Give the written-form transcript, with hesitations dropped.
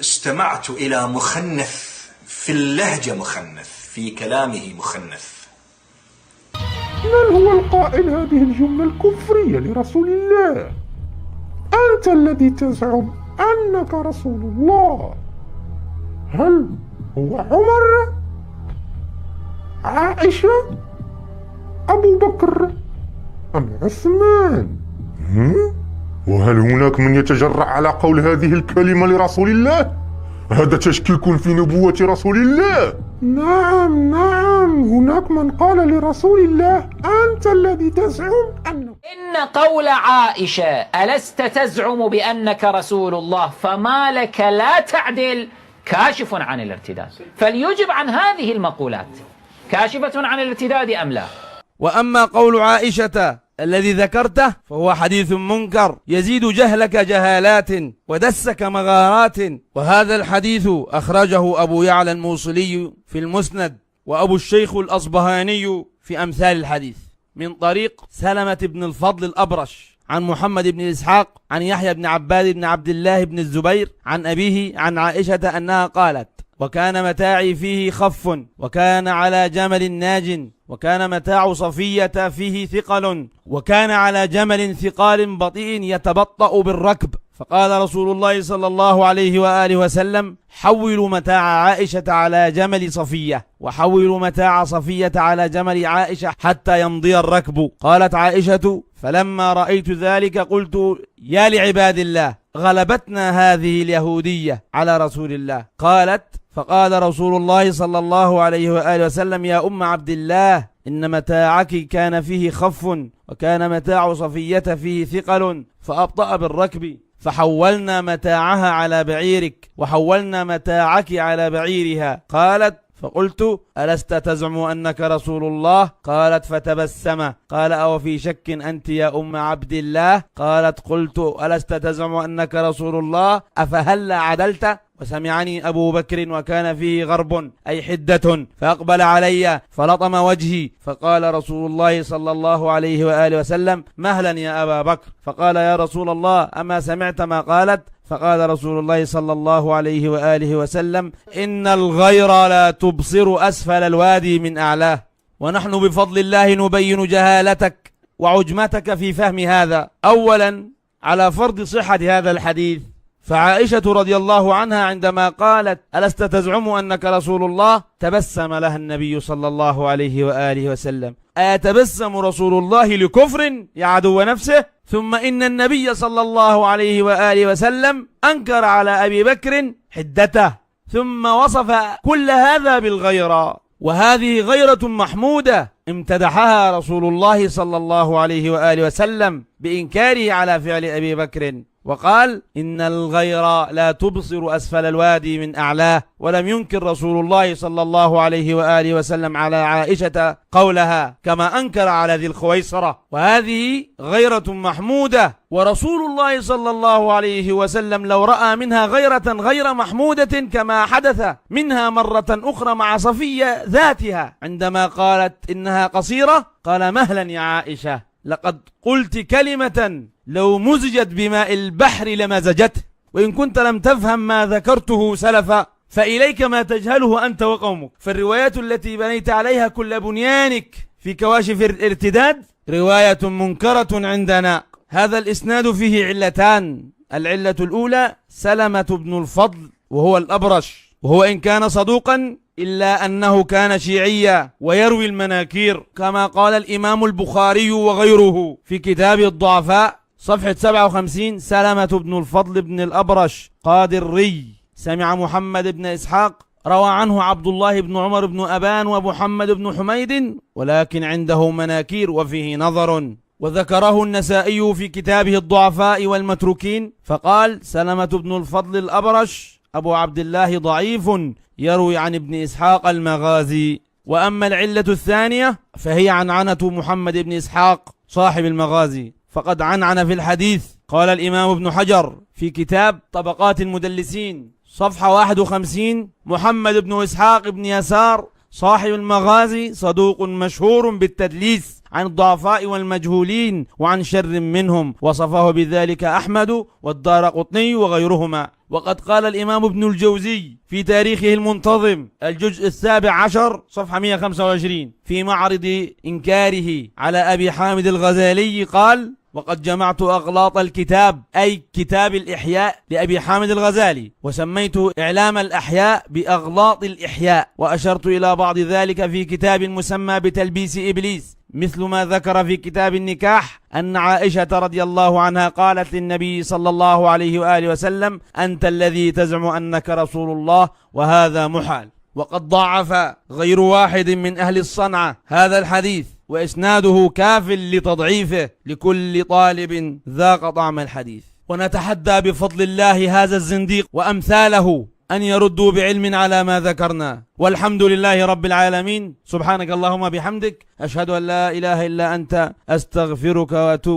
استمعت إلى مخنث في اللهجة، مخنث في كلامه، مخنث. من هو القائل هذه الجملة الكفرية لرسول الله؟ أنت الذي تزعم أنك رسول الله. هل هو عمر، عائشة، أبو بكر، أم عثمان؟ وهل هناك من يتجرأ على قول هذه الكلمة لرسول الله؟ هذا تشكيك في نبوة رسول الله. نعم، هناك من قال لرسول الله أنت الذي تزعم أنه. إن قول عائشة ألست تزعم بأنك رسول الله فما لك لا تعدل كاشف عن الارتداد، فليجب عن هذه المقولات، كاشفة عن الارتداد أم لا؟ وأما قول عائشة الذي ذكرته فهو حديث منكر يزيد جهلك جهالات ودسك مغارات، وهذا الحديث أخرجه أبو يعلى الموصلي في المسند وأبو الشيخ الأصبهاني في أمثال الحديث من طريق سلمة بن الفضل الأبرش عن محمد بن إسحاق عن يحيى بن عباد بن عبد الله بن الزبير عن أبيه عن عائشة أنها قالت: وكان متاعي فيه خف وكان على جمل ناج وكان متاع صفية فيه ثقل وكان على جمل ثقال بطيء يتبطأ بالركب، فقال رسول الله صلى الله عليه وآله وسلم: حولوا متاع عائشة على جمل صفية وحولوا متاع صفية على جمل عائشة حتى يمضي الركب. قالت عائشة: فلما رأيت ذلك قلت: يا لعباد الله، غلبتنا هذه اليهودية على رسول الله. قالت: فقال رسول الله صلى الله عليه وآله وسلم: يا أم عبد الله، إن متاعك كان فيه خف وكان متاع صفية فيه ثقل فأبطأ بالركب، فحولنا متاعها على بعيرك وحولنا متاعك على بعيرها. قالت: فقلت: ألست تزعم أنك رسول الله؟ قالت: فتبسم. قال: أو في شك أنت يا أم عبد الله؟ قالت: قلت: ألست تزعم أنك رسول الله؟ أفهل عدلت؟ وسمعني أبو بكر وكان فيه غرب أي حدة، فأقبل علي فلطم وجهي، فقال رسول الله صلى الله عليه وآله وسلم: مهلا يا أبا بكر. فقال: يا رسول الله، أما سمعت ما قالت؟ فقال رسول الله صلى الله عليه وآله وسلم: إن الغير لا تبصر أسفل الوادي من أعلاه. ونحن بفضل الله نبين جهالتك وعجمتك في فهم هذا. أولا، على فرض صحة هذا الحديث، فعائشة رضي الله عنها عندما قالت: ألست تزعم أنك رسول الله؟ تبسم لها النبي صلى الله عليه وآله وسلم. أيتبسم رسول الله لكفر يا عدو نفسه؟ ثم إن النبي صلى الله عليه وآله وسلم أنكر على أبي بكر حدته، ثم وصف كل هذا بالغيرة، وهذه غيرة محمودة امتدحها رسول الله صلى الله عليه وآله وسلم بإنكاره على فعل أبي بكر، وقال: إن الغير لا تبصر أسفل الوادي من أعلاه. ولم ينكر رسول الله صلى الله عليه وآله وسلم على عائشة قولها كما أنكر على ذي الخويصرة، وهذه غيرة محمودة. ورسول الله صلى الله عليه وسلم لو رأى منها غيرة غير محمودة كما حدث منها مرة أخرى مع صفية ذاتها عندما قالت إنها قصيرة، قال: مهلا يا عائشة، لقد قلت كلمة لو مزجت بماء البحر لمزجته، وإن كنت لم تفهم ما ذكرته سلفا فإليك ما تجهله أنت وقومك. فالروايات التي بنيت عليها كل بنيانك في كواشف الارتداد رواية منكرة عندنا. هذا الإسناد فيه علتان: العلة الأولى سلمة بن الفضل وهو الأبرش، وهو إن كان صدوقا إلا أنه كان شيعيا ويروي المناكير، كما قال الإمام البخاري وغيره في كتاب الضعفاء صفحة 57: سلمة بن الفضل بن الأبرش قادري سمع محمد بن إسحاق روى عنه عبد الله بن عمر بن أبان ومحمد بن حميد، ولكن عنده مناكير وفيه نظر. وذكره النسائي في كتابه الضعفاء والمتروكين فقال: سلمة بن الفضل الأبرش أبو عبد الله ضعيف يروي عن ابن إسحاق المغازي. وأما العلة الثانية فهي عنعنة محمد بن إسحاق صاحب المغازي، فقد عنعن في الحديث. قال الإمام ابن حجر في كتاب طبقات المدلسين صفحة 51: محمد بن إسحاق بن يسار صاحب المغازي صدوق مشهور بالتدليس، عن الضعفاء والمجهولين وعن شر منهم، وصفه بذلك أحمد والدارقطني وغيرهما. وقد قال الإمام ابن الجوزي في تاريخه المنتظم الجزء 17 صفحة 125 في معرض إنكاره على أبي حامد الغزالي قال: وقد جمعت أغلاط الكتاب، أي كتاب الإحياء لأبي حامد الغزالي، وسميته إعلام الأحياء بأغلاط الإحياء، وأشرت إلى بعض ذلك في كتاب مسمى بتلبيس إبليس، مثل ما ذكر في كتاب النكاح أن عائشة رضي الله عنها قالت للنبي صلى الله عليه وآله وسلم: أنت الذي تزعم أنك رسول الله وهذا محال. وقد ضعف غير واحد من أهل الصنعة هذا الحديث، وإسناده كاف لتضعيفه لكل طالب ذاق طعم الحديث. ونتحدى بفضل الله هذا الزنديق وأمثاله أن يردوا بعلم على ما ذكرنا، والحمد لله رب العالمين. سبحانك اللهم بحمدك، أشهد أن لا إله إلا أنت، أستغفرك وأتوب